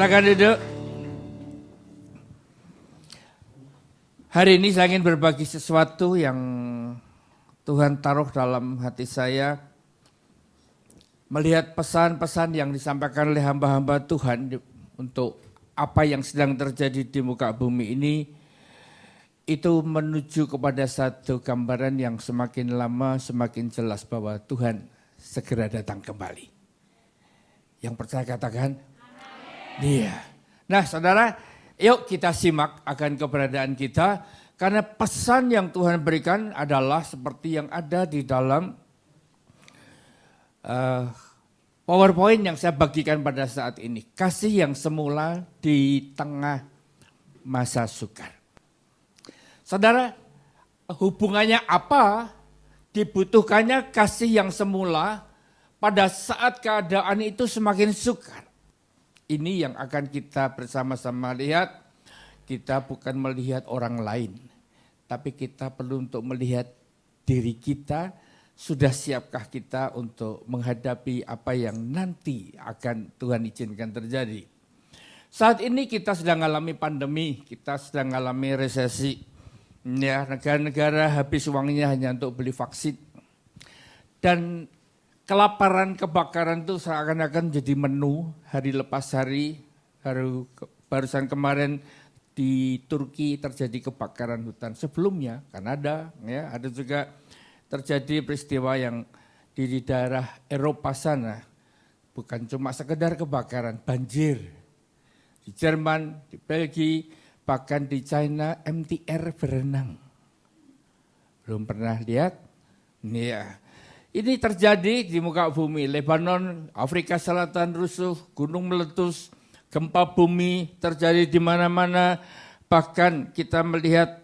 Silakan duduk. Hari ini saya ingin berbagi sesuatu yang Tuhan taruh dalam hati saya. Melihat pesan-pesan yang disampaikan oleh hamba-hamba Tuhan untuk apa yang sedang terjadi di muka bumi ini, itu menuju kepada satu gambaran yang semakin lama semakin jelas bahwa Tuhan segera datang kembali. Yang percaya katakan, iya. Nah saudara, yuk kita simak akan keberadaan kita, karena pesan yang Tuhan berikan adalah seperti yang ada di dalam PowerPoint yang saya bagikan pada saat ini. Kasih yang semula di tengah masa sukar. Saudara, hubungannya apa? Dibutuhkannya kasih yang semula pada saat keadaan itu semakin sukar. Ini yang akan kita bersama-sama lihat. Kita bukan melihat orang lain, tapi kita perlu untuk melihat diri kita. Sudah siapkah kita untuk menghadapi apa yang nanti akan Tuhan izinkan terjadi? Saat ini kita sedang mengalami pandemi, kita sedang mengalami resesi. Ya, negara-negara habis uangnya hanya untuk beli vaksin. Dan kelaparan, kebakaran itu seakan-akan jadi menu hari lepas hari. Barusan kemarin di Turki terjadi kebakaran hutan. Sebelumnya Kanada, ya, ada juga terjadi peristiwa yang di daerah Eropa sana. Bukan cuma sekedar kebakaran, banjir. Di Jerman, di Belgia, bahkan di China MTR berenang. Belum pernah lihat? Ya. Ini terjadi di muka bumi. Lebanon, Afrika Selatan rusuh, gunung meletus, gempa bumi terjadi di mana-mana. Bahkan kita melihat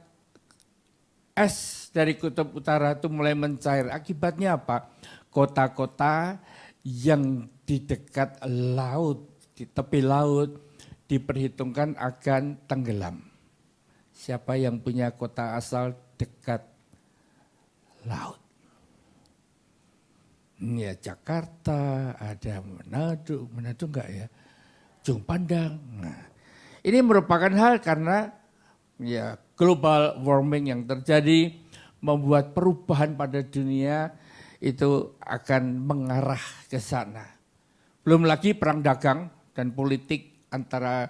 es dari kutub utara itu mulai mencair. Akibatnya apa? Kota-kota yang di dekat laut, di tepi laut, diperhitungkan akan tenggelam. Siapa yang punya kota asal dekat laut? Ya Jakarta, ada Manado enggak ya? Ujung Pandang. Nah, ini merupakan hal karena ya global warming yang terjadi membuat perubahan pada dunia itu akan mengarah ke sana. Belum lagi perang dagang dan politik antara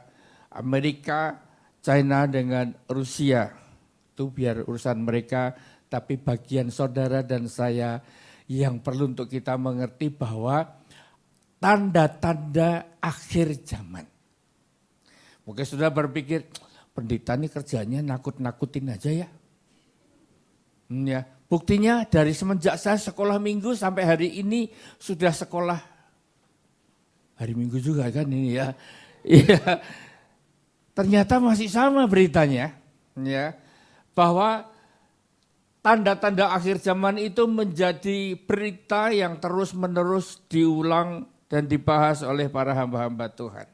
Amerika, China dengan Rusia. Itu biar urusan mereka, tapi bagian saudara dan saya yang perlu untuk kita mengerti bahwa tanda-tanda akhir zaman. Mungkin sudah berpikir, pendeta ini kerjanya nakut-nakutin aja ya. Ya, buktinya dari semenjak saya sekolah minggu sampai hari ini sudah sekolah hari minggu juga kan ini ya. Iya. Ternyata masih sama beritanya, ya. Bahwa tanda-tanda akhir zaman itu menjadi berita yang terus-menerus diulang dan dibahas oleh para hamba-hamba Tuhan.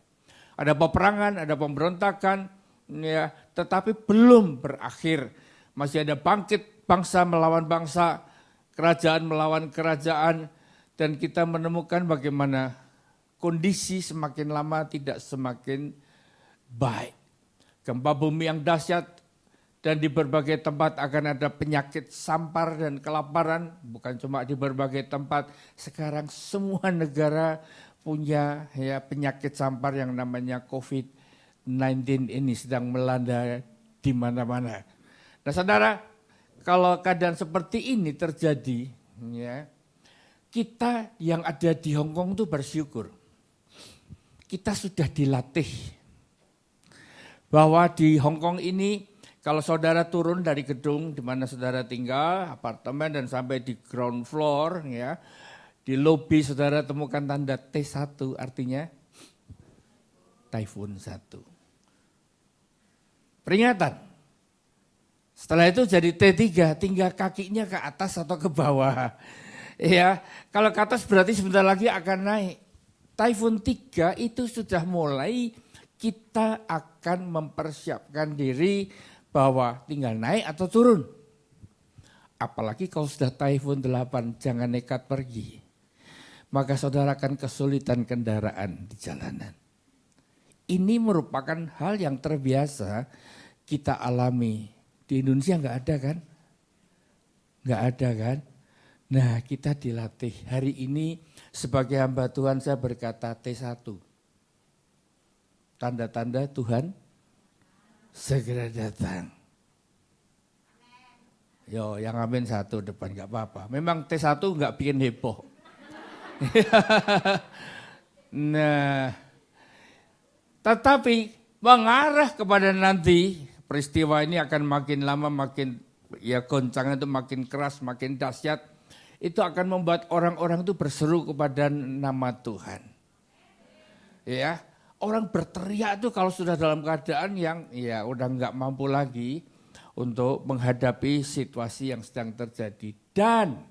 Ada peperangan, ada pemberontakan, ya, tetapi belum berakhir. Masih ada bangkit bangsa melawan bangsa, kerajaan melawan kerajaan, dan kita menemukan bagaimana kondisi semakin lama tidak semakin baik. Gempa bumi yang dahsyat, dan di berbagai tempat akan ada penyakit sampar dan kelaparan, bukan cuma di berbagai tempat. Sekarang semua negara punya ya penyakit sampar yang namanya COVID-19 ini sedang melanda di mana-mana. Nah saudara, kalau keadaan seperti ini terjadi, ya, kita yang ada di Hong Kong itu bersyukur. Kita sudah dilatih bahwa di Hong Kong ini, kalau saudara turun dari gedung di mana saudara tinggal, apartemen dan sampai di ground floor, ya, di lobi saudara temukan tanda T1, artinya Typhoon 1. Peringatan. Setelah itu jadi T3, tinggal kakinya ke atas atau ke bawah. Ya, kalau ke atas berarti sebentar lagi akan naik. Typhoon 3 itu sudah mulai kita akan mempersiapkan diri bahwa tinggal naik atau turun. Apalagi kalau sudah Typhoon 8, jangan nekat pergi. Maka saudara akan kesulitan kendaraan di jalanan. Ini merupakan hal yang terbiasa kita alami. Di Indonesia nggak ada kan? Nggak ada kan? Nah, kita dilatih. Hari ini sebagai hamba Tuhan saya berkata T1. Tanda-tanda Tuhan segera datang. Yo, yang amin satu depan nggak apa-apa. Memang T1 nggak bikin heboh. Nah, tetapi mengarah kepada nanti peristiwa ini akan makin lama makin ya goncangan itu makin keras, makin dahsyat. Itu akan membuat orang-orang itu berseru kepada nama Tuhan. Ya, orang berteriak itu kalau sudah dalam keadaan yang ya udah nggak mampu lagi untuk menghadapi situasi yang sedang terjadi. Dan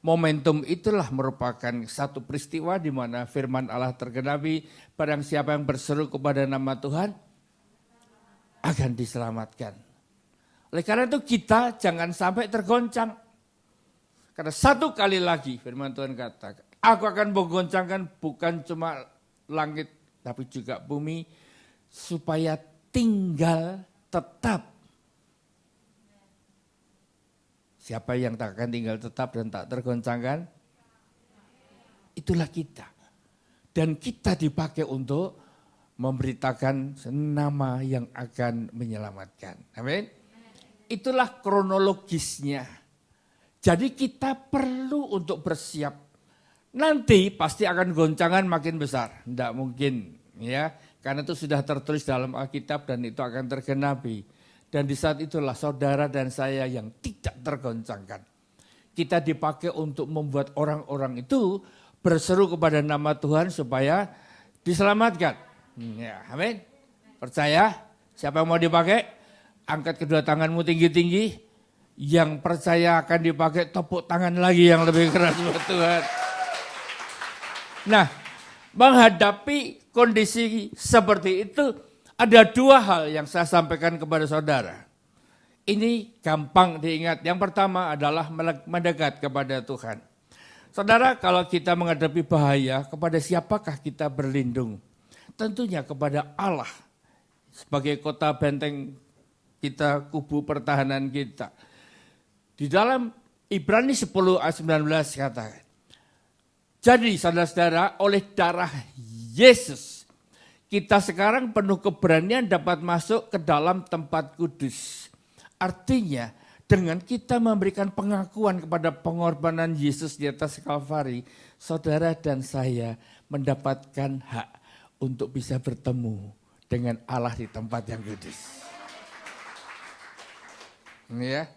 momentum itulah merupakan satu peristiwa di mana firman Allah tergenapi, barang siapa yang berseru kepada nama Tuhan akan diselamatkan. Oleh karena itu kita jangan sampai tergoncang. Karena satu kali lagi firman Tuhan katakan, aku akan menggoncangkan bukan cuma langit tapi juga bumi supaya tinggal tetap. Siapa yang tak akan tinggal tetap dan tak tergoncangkan? Itulah kita. Dan kita dipakai untuk memberitakan nama yang akan menyelamatkan. Amin. Itulah kronologisnya. Jadi kita perlu untuk bersiap. Nanti pasti akan goncangan makin besar. Tidak mungkin ya. Karena itu sudah tertulis dalam Alkitab dan itu akan tergenapi. Dan di saat itulah saudara dan saya yang tidak tergoncangkan. Kita dipakai untuk membuat orang-orang itu berseru kepada nama Tuhan supaya diselamatkan. Ya, amin. Percaya? Siapa yang mau dipakai? Angkat kedua tanganmu tinggi-tinggi. Yang percaya akan dipakai, tepuk tangan lagi yang lebih keras buat Tuhan. Nah, menghadapi kondisi seperti itu, ada dua hal yang saya sampaikan kepada saudara. Ini gampang diingat. Yang pertama adalah mendekat kepada Tuhan. Saudara, kalau kita menghadapi bahaya, kepada siapakah kita berlindung? Tentunya kepada Allah. Sebagai kota benteng kita, kubu pertahanan kita. Di dalam Ibrani 10 ayat 19 katakan, jadi saudara-saudara oleh darah Yesus, kita sekarang penuh keberanian dapat masuk ke dalam tempat kudus. Artinya dengan kita memberikan pengakuan kepada pengorbanan Yesus di atas Kalvari, saudara dan saya mendapatkan hak untuk bisa bertemu dengan Allah di tempat yang kudus. Ya.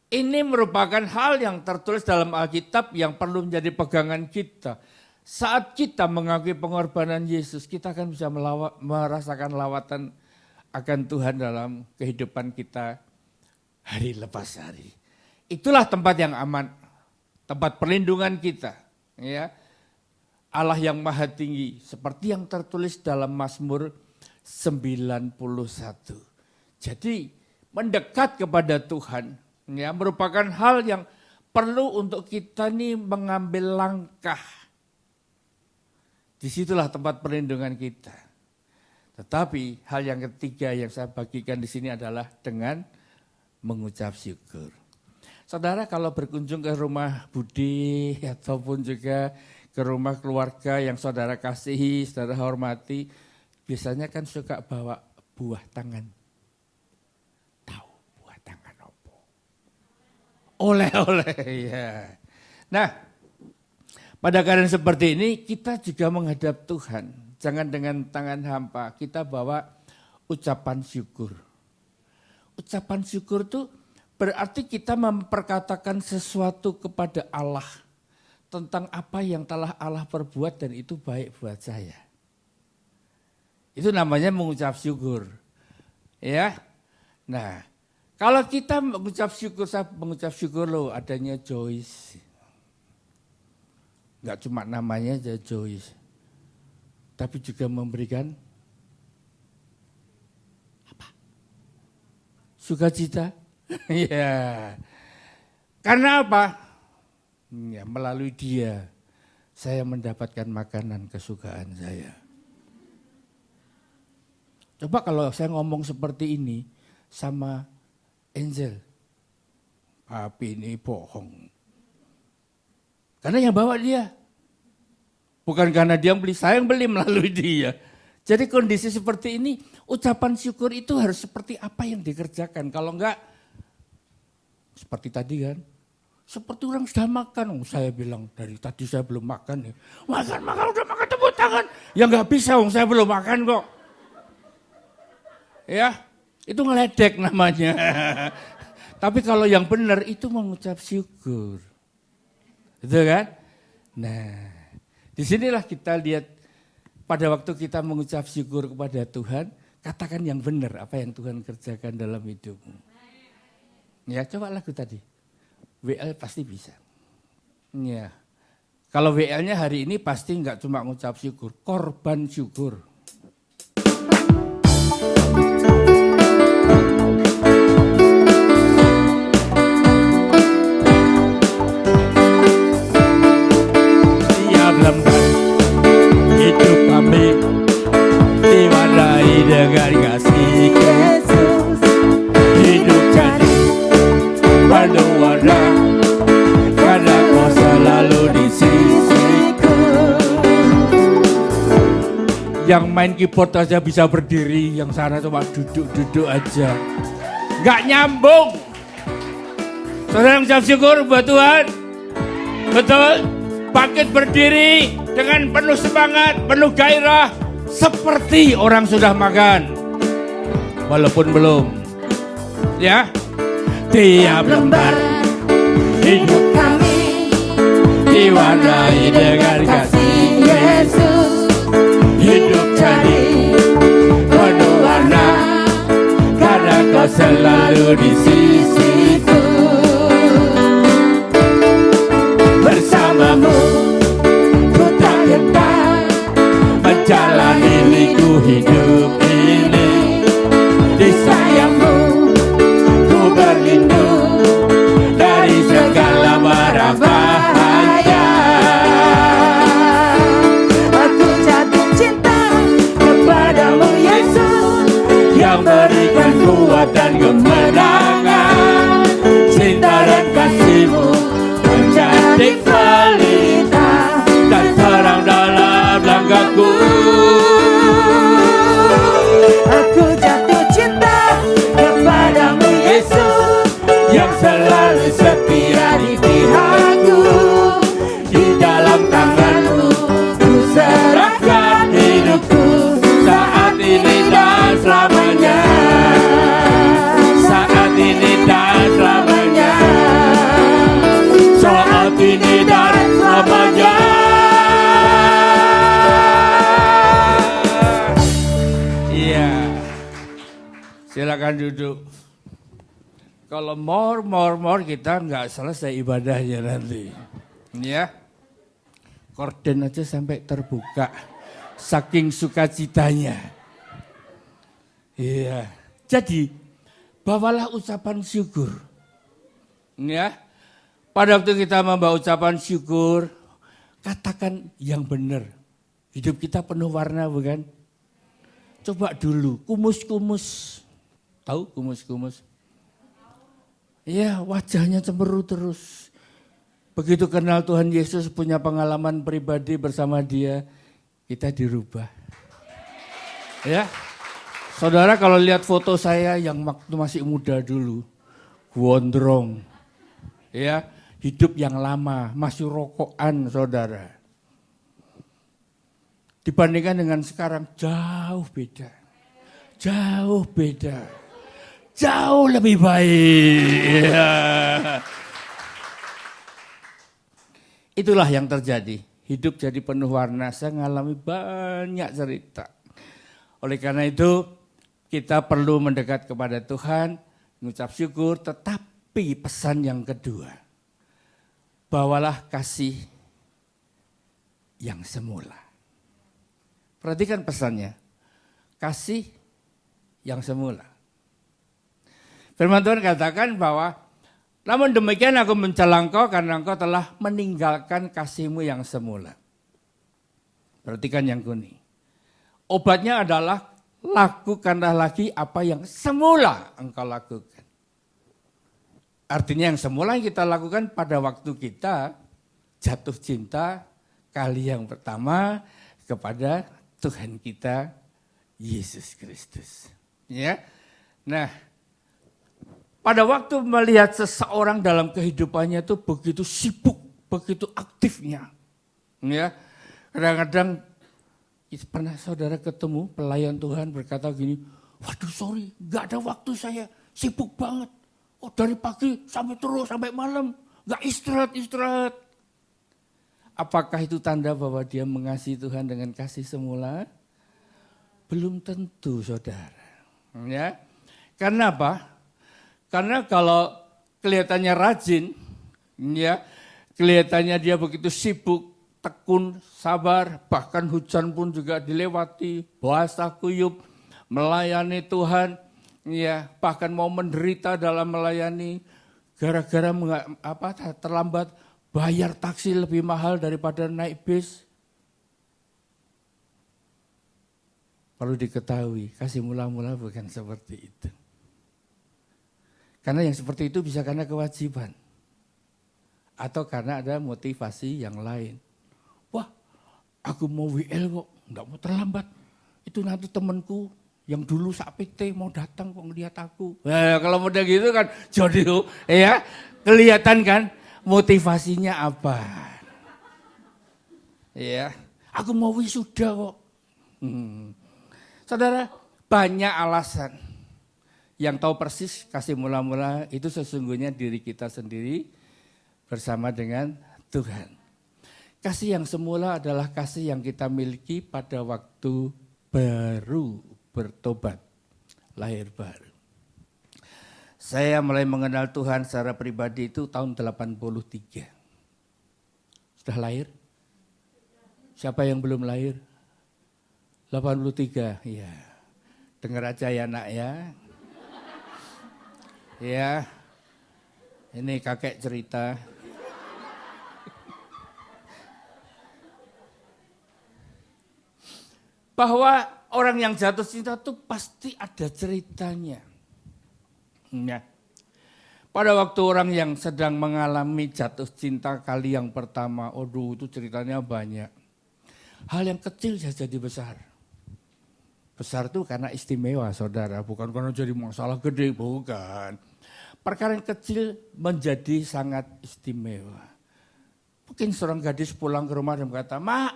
Ini merupakan hal yang tertulis dalam Alkitab yang perlu menjadi pegangan kita. Saat kita mengakui pengorbanan Yesus, kita akan bisa merasakan lawatan akan Tuhan dalam kehidupan kita hari lepas hari. Itulah tempat yang aman, tempat perlindungan kita. Ya. Allah yang maha tinggi, seperti yang tertulis dalam Mazmur 91. Jadi mendekat kepada Tuhan, ya, merupakan hal yang perlu untuk kita nih mengambil langkah. Disitulah tempat perlindungan kita. Tetapi hal yang ketiga yang saya bagikan di sini adalah dengan mengucap syukur. Saudara kalau berkunjung ke rumah Budi ataupun juga ke rumah keluarga yang saudara kasihi, saudara hormati, biasanya kan suka bawa buah tangan. Oleh-oleh, ya. Nah, pada keadaan seperti ini kita juga menghadap Tuhan. Jangan dengan tangan hampa, kita bawa ucapan syukur. Ucapan syukur itu berarti kita memperkatakan sesuatu kepada Allah tentang apa yang telah Allah perbuat dan itu baik buat saya. Itu namanya mengucap syukur. Ya. Nah, kalau kita mengucap syukur, saya mengucap syukur loh adanya Joyce. Enggak cuma namanya aja Joyce. Tapi juga memberikan apa? Sukacita. Ya. Karena apa? Ya, melalui dia saya mendapatkan makanan kesukaan saya. Coba kalau saya ngomong seperti ini sama Angel, papi ini bohong. Karena yang bawa dia. Bukan karena dia beli, saya yang beli melalui dia. Jadi kondisi seperti ini, ucapan syukur itu harus seperti apa yang dikerjakan. Kalau enggak, seperti tadi kan, seperti orang sudah makan. Saya bilang, dari tadi saya belum makan. Makan, udah makan, tepuk tangan. Ya enggak bisa, saya belum makan kok. Ya, itu ngeledek namanya. Tapi kalau yang benar itu mengucap syukur. Betul kan? Nah, disinilah kita lihat pada waktu kita mengucap syukur kepada Tuhan, katakan yang benar apa yang Tuhan kerjakan dalam hidupmu. Ya, coba lagu tadi. WL pasti bisa. Ya. Kalau WL-nya hari ini pasti enggak cuma mengucap syukur, korban syukur. Tiap lembar hidup kami diwarnai dengan kasih Yesus. Hidup jadi penuh warna karena Kau selalu di sisiku. Yang main keyboard aja bisa berdiri, yang sana cuma duduk-duduk aja. Gak nyambung. Saudara mengucap syukur buat Tuhan. Betul? Bangkit berdiri dengan penuh semangat, penuh gairah. Seperti orang sudah makan. Walaupun belum. Ya. Tiap lembar hidup kami diwarnai dengan kasih Yesus. Hidup jadi penuh warna karena Kau selalu di sisiku. Bersamamu ku tak gentar menjalani liku hidup ini. Di sayangmu ku berlindung dari segala mara bahaya. Aku jatuh cinta kepadamu Yesus, yang berikan kuat dan kemenangan. Cinta dan kasih-Mu menjadi pelita dan terang dalam langkahku. Aku jatuh cinta kepadamu Yesus, yang selalu setia di pihakku. Di dalam tangan-Mu ku serahkan hidupku, saat ini dan selamanya. Saat ini dan selamanya. Saat ini dan selamanya. Iya. Silakan duduk. Kalau more kita nggak selesai ibadahnya nanti. Ya. Korden aja sampai terbuka. Saking sukacitanya. Iya. Jadi, bawalah ucapan syukur. Ya. Pada waktu kita membawa ucapan syukur, katakan yang benar. Hidup kita penuh warna, bukan? Coba dulu, kumus-kumus. Tahu kumus-kumus? Ya, wajahnya cemberut terus. Begitu kenal Tuhan Yesus, punya pengalaman pribadi bersama Dia, kita dirubah. Ya, saudara kalau lihat foto saya yang waktu masih muda dulu, gondrong, ya, hidup yang lama, masih rokokan, saudara. Dibandingkan dengan sekarang jauh beda, jauh beda. Jauh lebih baik. Ya. Itulah yang terjadi. Hidup jadi penuh warna. Saya mengalami banyak cerita. Oleh karena itu, kita perlu mendekat kepada Tuhan, mengucap syukur, tetapi pesan yang kedua, bawalah kasih yang semula. Perhatikan pesannya, kasih yang semula. Firman Tuhan katakan bahwa, namun demikian aku mencela engkau karena engkau telah meninggalkan kasih-Mu yang semula. Perhatikan yang kuning. Obatnya adalah lakukanlah lagi apa yang semula engkau lakukan. Artinya yang semula yang kita lakukan pada waktu kita jatuh cinta kali yang pertama kepada Tuhan kita Yesus Kristus. Ya. Nah, pada waktu melihat seseorang dalam kehidupannya itu begitu sibuk, begitu aktifnya. Ya. Kadang-kadang pernah saudara ketemu pelayan Tuhan berkata gini, waduh sorry, gak ada waktu saya, sibuk banget. Oh dari pagi sampai terus sampai malam, gak istirahat. Apakah itu tanda bahwa dia mengasihi Tuhan dengan kasih semula? Belum tentu saudara. Ya. Karena apa? Karena kalau kelihatannya rajin, ya, kelihatannya dia begitu sibuk, tekun, sabar, bahkan hujan pun juga dilewati, basah kuyup, melayani Tuhan, ya, bahkan mau menderita dalam melayani, gara-gara terlambat, bayar taksi lebih mahal daripada naik bis. Perlu diketahui, kasih mula-mula bukan seperti itu. Karena yang seperti itu bisa karena kewajiban. Atau karena ada motivasi yang lain. Wah, aku mau WL kok, enggak mau terlambat. Itu nanti temanku yang dulu sak PT mau datang kok ngeliat aku. Nah, kalau model gitu kan jadi ya kelihatan kan motivasinya apa. Ya, aku mau wisuda kok. Saudara, banyak alasan. Yang tahu persis kasih mula-mula itu sesungguhnya diri kita sendiri bersama dengan Tuhan. Kasih yang semula adalah kasih yang kita miliki pada waktu baru bertobat, lahir baru. Saya mulai mengenal Tuhan secara pribadi itu tahun 83. Sudah lahir? Siapa yang belum lahir? 83, ya. Dengar aja ya nak ya. Ya, ini kakek cerita. Bahwa orang yang jatuh cinta itu pasti ada ceritanya. Ya. Pada waktu orang yang sedang mengalami jatuh cinta kali yang pertama, itu ceritanya banyak. Hal yang kecil saja jadi besar. Besar itu karena istimewa saudara, bukan karena jadi masalah gede, bukan. Perkara yang kecil menjadi sangat istimewa. Mungkin seorang gadis pulang ke rumah dan berkata, Mak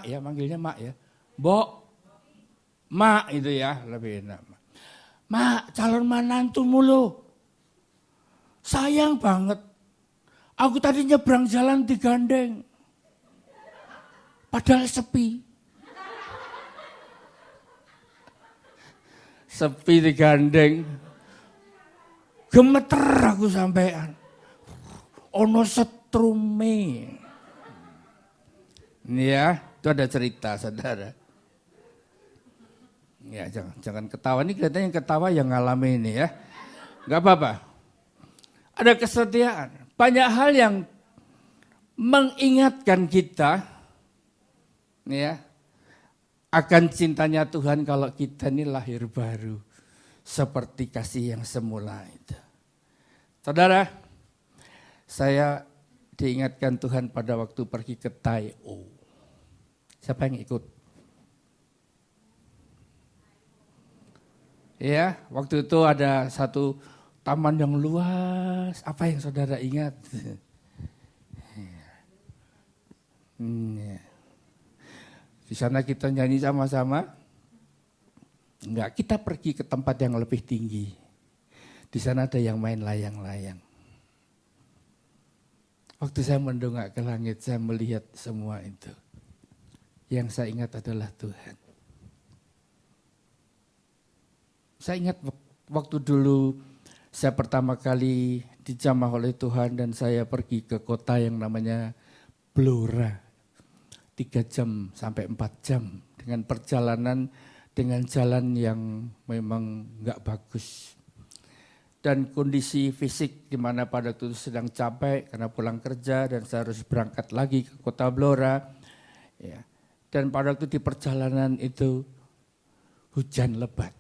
ya, manggilnya Mak ya. Mbok, Mak itu ya, lebih enak. Mak, calon menantu mulu. Sayang banget. Aku tadi nyebrang jalan digandeng. Padahal sepi. Sepi digandeng. Gemeter aku sampean. Ono setrume. Ini ya, itu ada cerita saudara. Ya jangan ketawa, ini kelihatannya yang ketawa yang ngalami ini ya. Enggak apa-apa. Ada kesetiaan. Banyak hal yang mengingatkan kita ya akan cintanya Tuhan kalau kita ini lahir baru. Seperti kasih yang semula itu. Saudara, saya diingatkan Tuhan pada waktu pergi ke Taiwan. Siapa yang ikut? Ya, waktu itu ada satu taman yang luas. Apa yang saudara ingat? Di sana kita nyanyi sama-sama. Enggak, kita pergi ke tempat yang lebih tinggi. Di sana ada yang main layang-layang. Waktu saya mendongak ke langit, saya melihat semua itu. Yang saya ingat adalah Tuhan. Saya ingat waktu dulu saya pertama kali dijamah oleh Tuhan dan saya pergi ke kota yang namanya Blora. 3 jam sampai 4 jam dengan perjalanan dengan jalan yang memang enggak bagus. Dan kondisi fisik di mana pada waktu itu sedang capek karena pulang kerja dan saya harus berangkat lagi ke kota Blora. Ya. Dan pada waktu di perjalanan itu hujan lebat.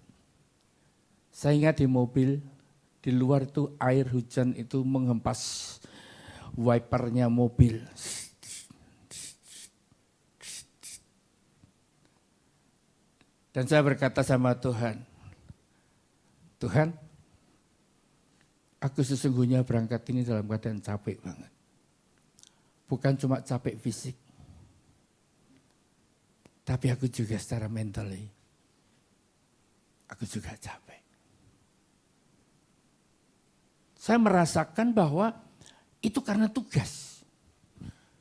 Saya ingat di mobil, di luar itu air hujan itu menghempas wipernya mobil. Dan saya berkata sama Tuhan, Tuhan, aku sesungguhnya berangkat ini dalam keadaan capek banget. Bukan cuma capek fisik, tapi aku juga secara mentally, aku juga capek. Saya merasakan bahwa itu karena tugas.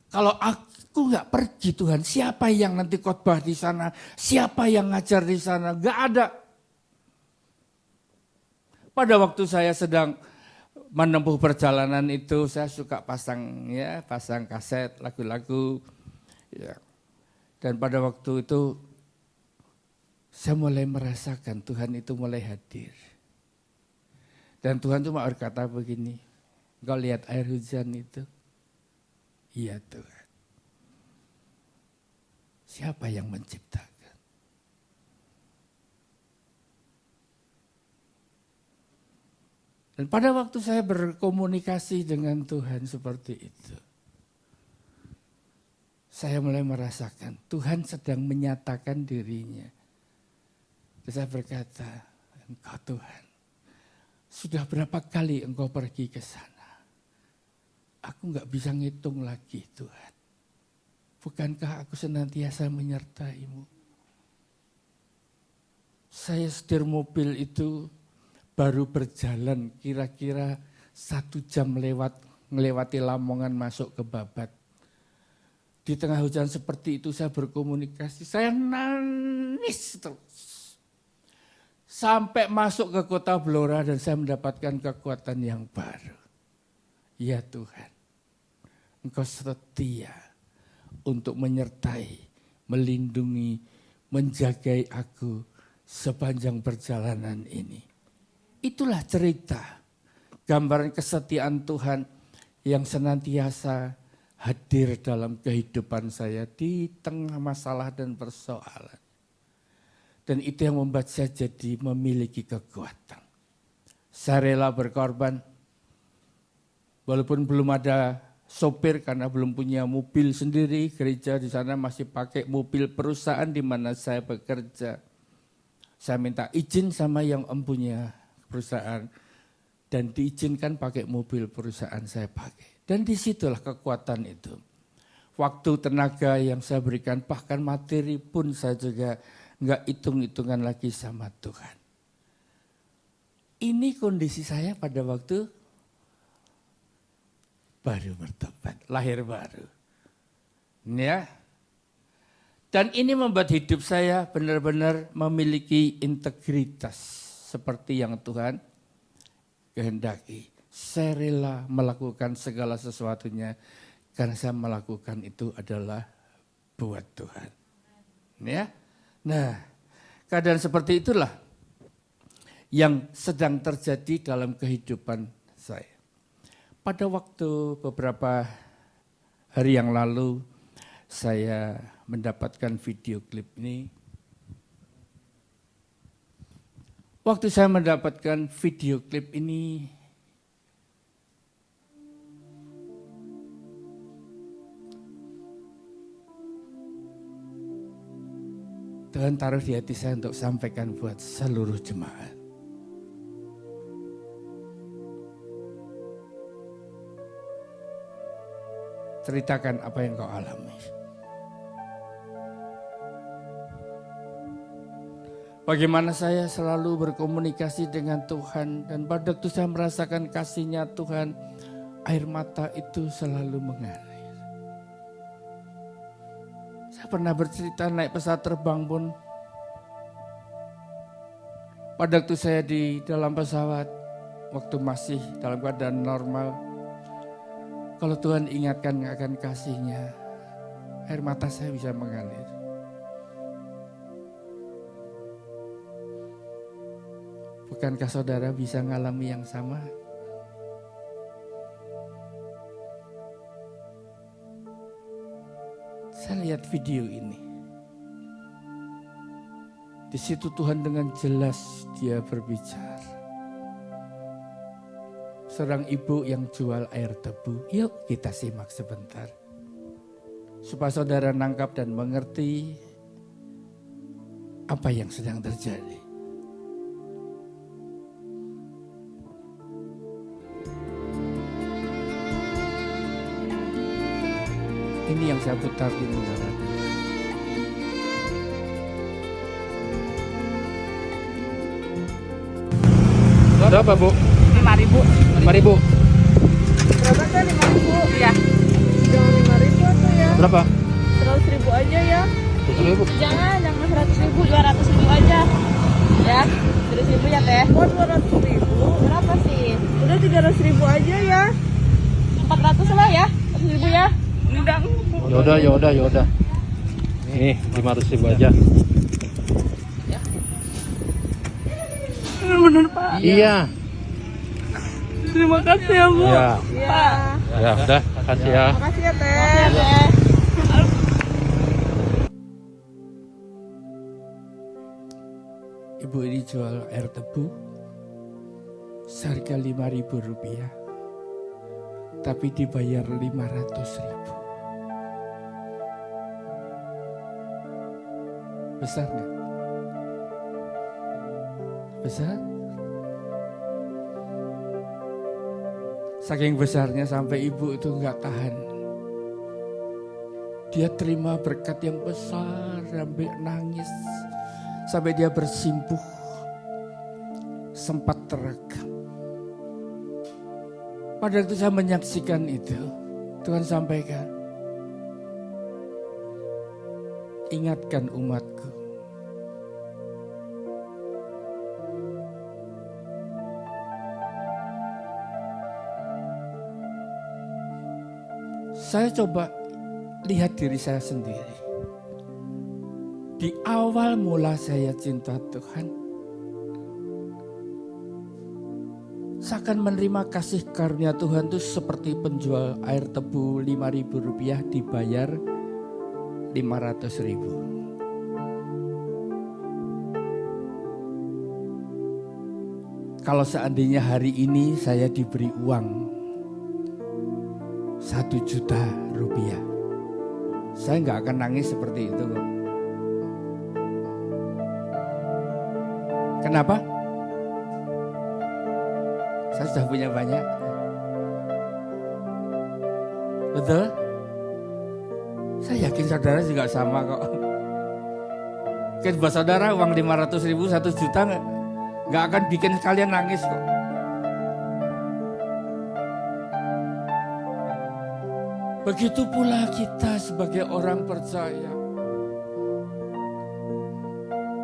Kalau aku nggak pergi Tuhan, siapa yang nanti khotbah di sana? Siapa yang ngajar di sana? Nggak ada. Pada waktu saya sedang menempuh perjalanan itu, saya suka pasang kaset lagu-lagu. Ya. Dan pada waktu itu saya mulai merasakan Tuhan itu mulai hadir. Dan Tuhan cuma berkata begini, engkau lihat air hujan itu? Iya Tuhan. Siapa yang menciptakan? Dan pada waktu saya berkomunikasi dengan Tuhan seperti itu, saya mulai merasakan Tuhan sedang menyatakan dirinya. Dan saya berkata, engkau Tuhan, sudah berapa kali engkau pergi ke sana? Aku enggak bisa ngitung lagi Tuhan. Bukankah aku senantiasa menyertai-Mu? Saya setir mobil itu baru berjalan kira-kira 1 jam melewati Lamongan masuk ke Babat. Di tengah hujan seperti itu saya berkomunikasi, saya nangis terus. Sampai masuk ke kota Blora dan saya mendapatkan kekuatan yang baru. Ya Tuhan, Engkau setia untuk menyertai, melindungi, menjagai aku sepanjang perjalanan ini. Itulah cerita, gambaran kesetiaan Tuhan yang senantiasa hadir dalam kehidupan saya di tengah masalah dan persoalan. Dan itu yang membuat saya jadi memiliki kekuatan. Saya rela berkorban, walaupun belum ada sopir karena belum punya mobil sendiri, gereja di sana masih pakai mobil perusahaan di mana saya bekerja. Saya minta izin sama yang empunya perusahaan dan diizinkan pakai mobil perusahaan saya pakai. Dan disitulah kekuatan itu. Waktu, tenaga yang saya berikan, bahkan materi pun saya juga enggak hitung-hitungan lagi sama Tuhan. Ini kondisi saya pada waktu baru bertobat, lahir baru. Ya. Dan ini membuat hidup saya benar-benar memiliki integritas seperti yang Tuhan kehendaki. Saya rela melakukan segala sesuatunya karena saya melakukan itu adalah buat Tuhan. Ya. Nah, keadaan seperti itulah yang sedang terjadi dalam kehidupan saya. Pada waktu beberapa hari yang lalu saya mendapatkan video klip ini. Waktu saya mendapatkan video klip ini, Tuhan taruh di hati saya untuk sampaikan buat seluruh jemaat. Ceritakan apa yang kau alami. Bagaimana saya selalu berkomunikasi dengan Tuhan dan pada waktu saya merasakan kasih-Nya Tuhan, air mata itu selalu mengalir. Saya pernah bercerita naik pesawat terbang pun, pada waktu saya di dalam pesawat, waktu masih dalam keadaan normal, kalau Tuhan ingatkan akan kasih-Nya, air mata saya bisa mengalir. Bukankah saudara bisa mengalami yang sama? Saya lihat video ini. Di situ Tuhan dengan jelas dia berbicara. Seorang ibu yang jual air tebu. Yuk kita simak sebentar. Supaya saudara nangkap dan mengerti apa yang sedang terjadi. Ini yang saya putar di negara. Berapa, Bu? 5.000. 5.000. Berapa tuh 5.000? Iya. Jangan 5.000 tuh ya. Berapa? 100.000 aja ya. 100.000. Jangan 100.000, 200.000 aja. Ya, 100.000 ya teh. Oh 200.000. Berapa sih? Udah 300.000 aja ya. 400 lah ya, 100.000 ya. Enggak. Yaudah. Nih, 500.000 aja. Bener Pak. Iya. Terima kasih ya Bu. Iya. Pak. Ya, udah, makasih ya. Makasih ya teh. Ibu ini jual air tebu seharga Rp5.000, tapi dibayar Rp500.000. Besar nggak? Besar? Saking besarnya sampai ibu itu nggak tahan. Dia terima berkat yang besar sampai nangis. Sampai dia bersimpuh. Sempat terekam. Pada waktu saya menyaksikan itu, Tuhan sampaikan, ingatkan umatku. Saya coba lihat diri saya sendiri. Di awal mula saya cinta Tuhan, saya akan menerima kasih karunia Tuhan itu seperti penjual air tebu Rp5.000 dibayar Rp500.000. Kalau seandainya hari ini saya diberi uang Rp1.000.000, saya nggak akan nangis seperti itu kok. Kenapa? Saya sudah punya banyak. Betul? Saya yakin saudara juga sama kok. Mungkin buat saudara uang 500.000, 1 juta nggak akan bikin kalian nangis kok. Begitu pula kita sebagai orang percaya.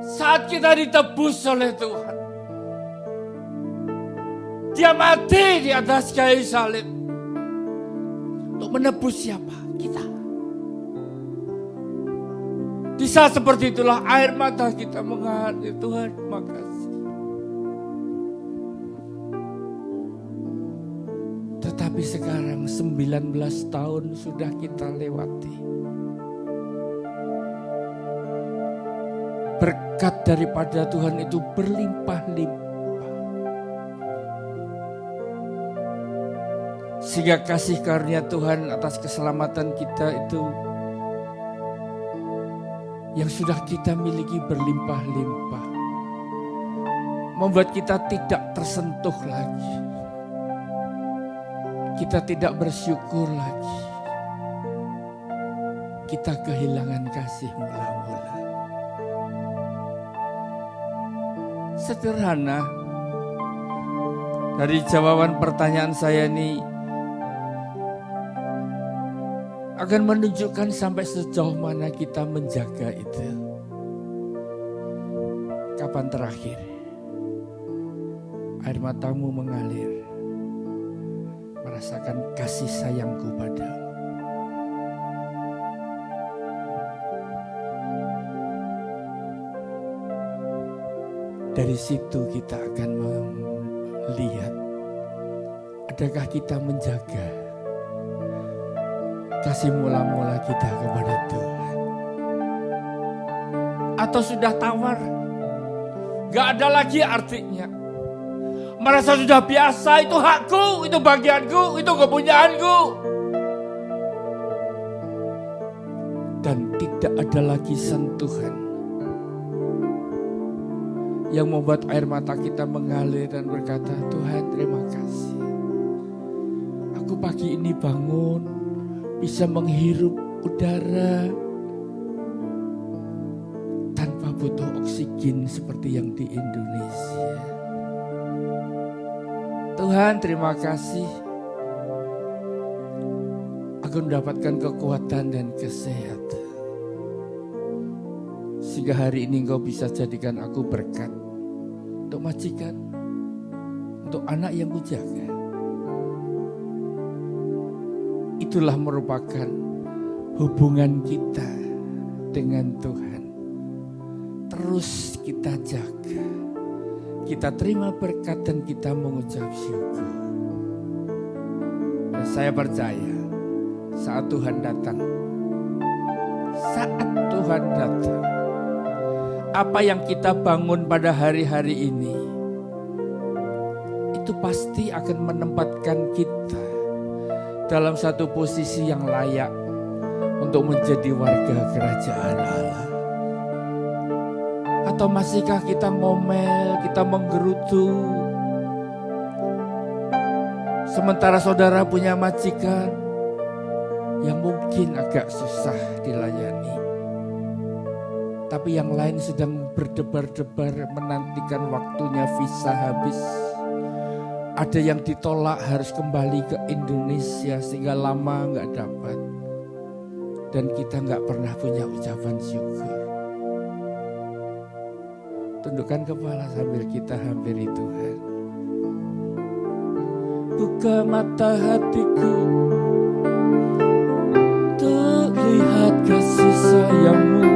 Saat kita ditebus oleh Tuhan, Dia mati di atas kayu salib untuk menebus siapa? Kita. Di saat seperti itulah air mata kita mengalir. Tuhan, makasih. Tetapi sekarang 19 tahun sudah kita lewati. Berkat daripada Tuhan itu berlimpah-limpah. Sehingga kasih karunia Tuhan atas keselamatan kita itu yang sudah kita miliki berlimpah-limpah. Membuat kita tidak tersentuh lagi. Kita tidak bersyukur lagi. Kita kehilangan kasih mula-mula. Sederhana. Dari jawaban pertanyaan saya ini akan menunjukkan sampai sejauh mana kita menjaga itu. Kapan terakhir air matamu mengalir, merasakan kasih sayangku padamu. Dari situ kita akan melihat, adakah kita menjaga kasih mula-mula kita kepada Tuhan. Atau sudah tawar, Gak ada lagi artinya. Merasa sudah biasa, itu hakku, itu bagianku, itu kepunyaanku. Dan tidak ada lagi sentuhan yang membuat air mata kita mengalir dan berkata, Tuhan terima kasih. Aku pagi ini bangun, bisa menghirup udara tanpa butuh oksigen seperti yang di Indonesia. Tuhan terima kasih. Aku mendapatkan kekuatan dan kesehatan. Sehingga hari ini Engkau bisa jadikan aku berkat untuk majikan, untuk anak yang kujaga. Itulah merupakan hubungan kita dengan Tuhan. Terus kita jaga, kita terima berkat dan kita mengucap syukur. Dan saya percaya saat Tuhan datang, apa yang kita bangun pada hari-hari ini, itu pasti akan menempatkan kita dalam satu posisi yang layak untuk menjadi warga kerajaan Allah. Atau masihkah kita ngomel, kita menggerutu, sementara saudara punya majikan yang mungkin agak susah dilayani, tapi yang lain sedang berdebar-debar menantikan waktunya visa habis. Ada yang ditolak harus kembali ke Indonesia sehingga lama nggak dapat, dan kita nggak pernah punya ucapan syukur. Tundukkan kepala sambil kita hampiri Tuhan. Buka mata hatiku untuk lihat kasih sayang-Mu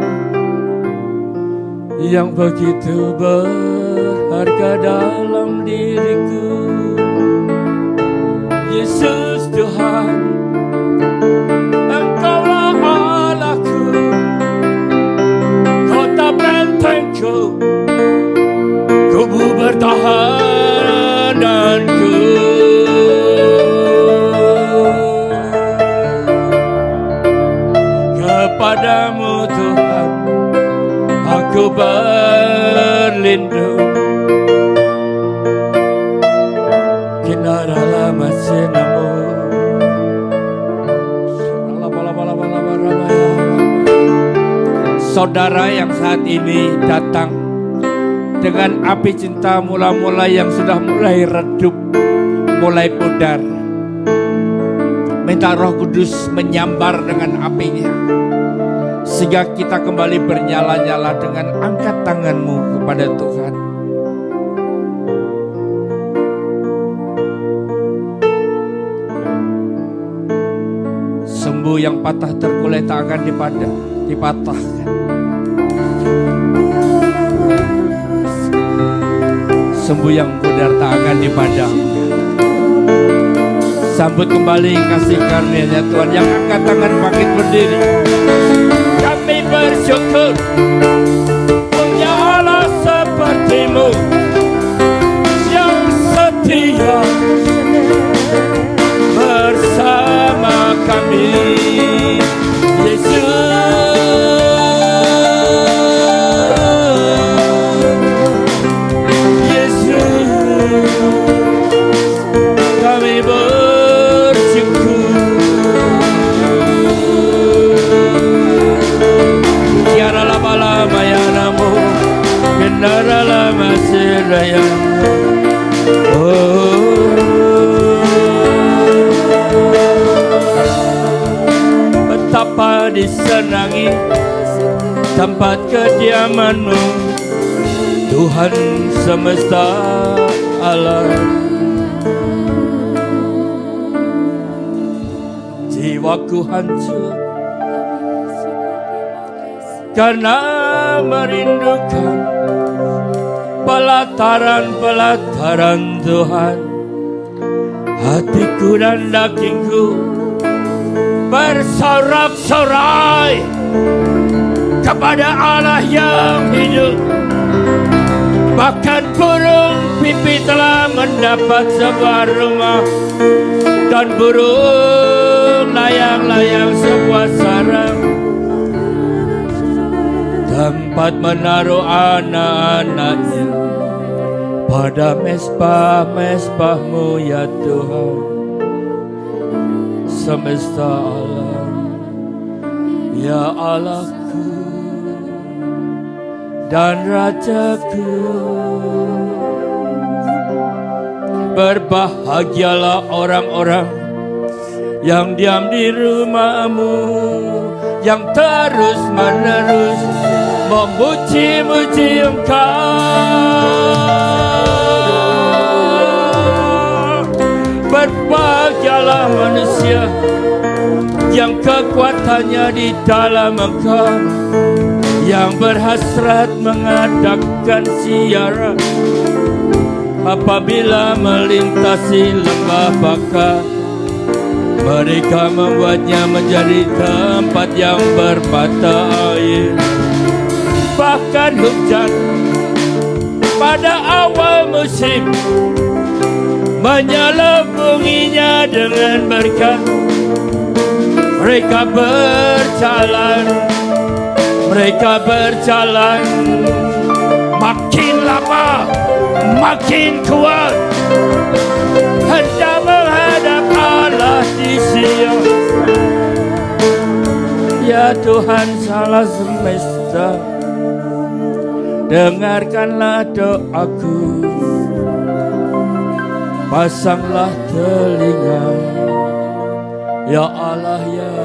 yang begitu berharga dalam diriku. Yesus Tuhan, Engkaulah Allahku, kota bentengku, kubu bertahananku. Kepadamu Tuhan aku berlindung. Kinaralah masinamu. Saudara yang saat ini datang dengan api cinta mula-mula yang sudah mulai redup, mulai pudar, minta Roh Kudus menyambar dengan apinya, sehingga kita kembali bernyala-nyala dengan angkat tanganmu kepada Tuhan. Sembuh yang patah terkulai tak akan dipatahkan. Sembuh yang pudar tak akan dipadamkan. Sambut kembali kasih karunia-Nya Tuhan. Yang angkat tangan bangkit berdiri. Kami bersyukur punya Allah seperti-Mu yang setia bersama kami. Yesus, kami bersyukur. Tiara lama-lama ya namu, kendara lama seraya. Betapa disenangi tempat kediaman-Mu, Tuhan semesta alam. Jiwaku hancur karena merindukan pelataran-pelataran Tuhan. Hatiku dan dagingku bersorak-sorai kepada Allah yang hidup. Bahkan burung pipit telah mendapat sebuah rumah, dan burung layang-layang sebuah sarang, tempat menaruh anak-anaknya. Pada mesbah-mesbah-Mu ya Tuhan, semesta alam, ya Allahku dan Rajaku. Berbahagialah orang-orang yang diam di rumah-Mu, yang terus-menerus memuji-muji Engkau. Berbahagialah manusia yang kekuatannya di dalam Engkau, yang berhasrat mengadakan ziarah apabila melintasi lembah Baka. Mereka membuatnya menjadi tempat yang bermata air. Bahkan hujan pada awal musim menyelubunginya dengan berkat. Mereka berjalan makin lama makin kuat, hendak menghadap Allah di Sion. Ya Tuhan Allah semesta, dengarkanlah doaku, pasanglah telinga, ya Allah ya